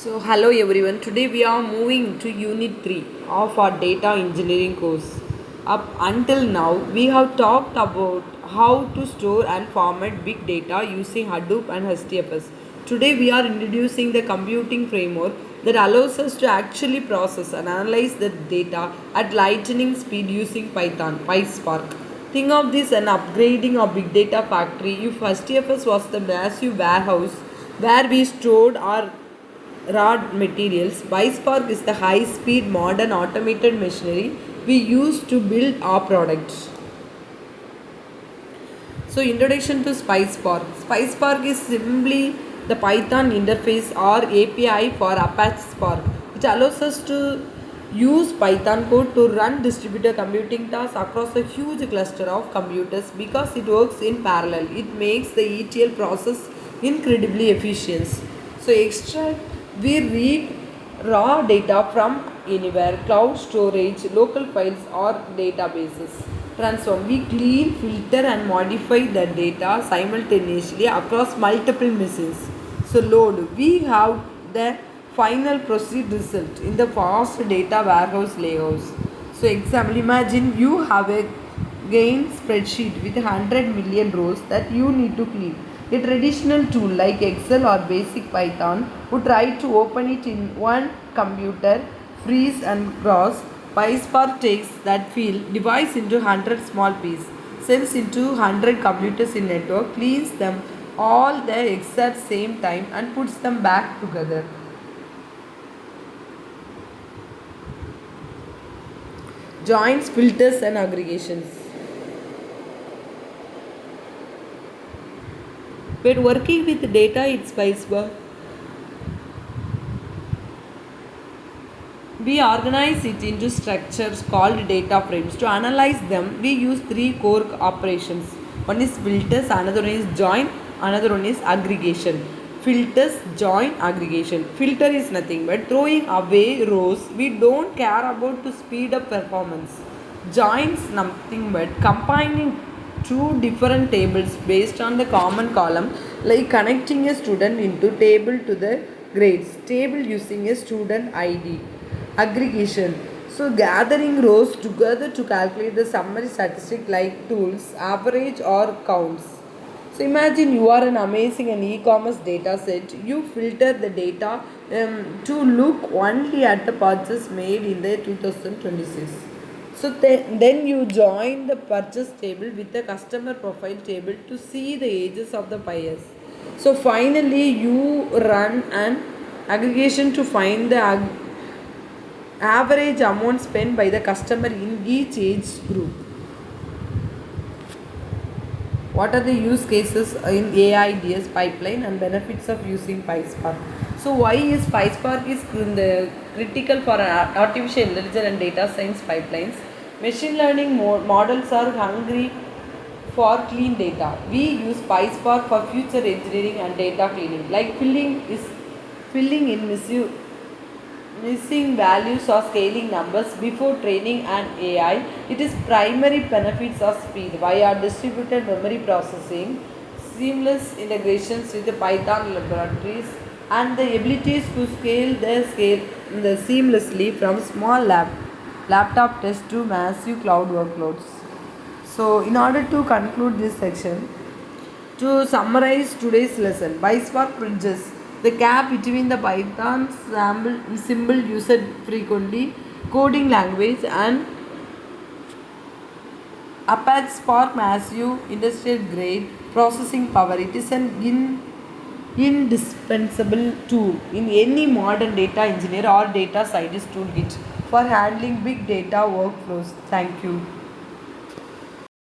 Hello everyone. Today we are moving to Unit 3 of our data engineering course. Up until now, we have talked about how to store and format big data using Hadoop and HDFS. Today we are introducing the computing framework that allows us to actually process and analyze the data at lightning speed using Python, Pyspark. Think of this an upgrading of big data factory. If HDFS was the massive warehouse where we stored our raw materials, Pyspark is the high speed modern automated machinery we use to build our products. So, introduction to Pyspark. Pyspark is simply the Python interface or API for Apache Spark. It allows us to use Python code to run distributed computing tasks across a huge cluster of computers because it works in parallel. It makes the ETL process incredibly efficient. So, extract we read raw data from anywhere, cloud storage, local files, or databases. Transform. We clean, filter, and modify the data simultaneously across multiple machines. So, load. We have the final proceed result in the fast data warehouse layouts. So, example, imagine you have a gain spreadsheet with 100 million rows that you need to clean. A traditional tool like Excel or basic Python would try to open it in one computer, freeze and cross. Pyspark takes that field, divides into 100 small pieces, sends into 100 computers in network, cleans them all the exact same time and puts them back together. Joins, filters and aggregations. When working with data in Pyspark, we organize it into structures called data frames. To analyze them, we use three core operations. One is filters, another one is join, another one is aggregation. Filters, join, aggregation. Filter is nothing but throwing away rows we don't care about to speed up performance. Joins nothing but combining two different tables based on the common column, like connecting a student into table to the grades table using a student id. Aggregation, so gathering rows together to calculate the summary statistic like tools average or counts. So imagine you are an amazing and e-commerce data set. You filter the data to look only at the purchase made in the 2026. So then you join the purchase table with the customer profile table to see the ages of the buyers. So finally you run an aggregation to find the average amount spent by the customer in each age group. What are the use cases in AIDS pipeline and benefits of using Pyspark? So why is Pyspark is critical for artificial intelligence and data science pipelines? Machine learning models are hungry for clean data. We use Pyspark for future engineering and data cleaning, like filling in missing values or scaling numbers before training an AI. It is primary benefits of speed via distributed memory processing, seamless integrations with the Python laboratories, and the abilities to scale seamlessly from small laptop tests to massive cloud workloads. So, in order to conclude this section, to summarize today's lesson, Pyspark bridges the gap between the Python symbol used frequently coding language and Apache Spark massive industrial grade processing power. It is an indispensable tool in any modern data engineer or data scientist toolkit for handling big data workflows. Thank you.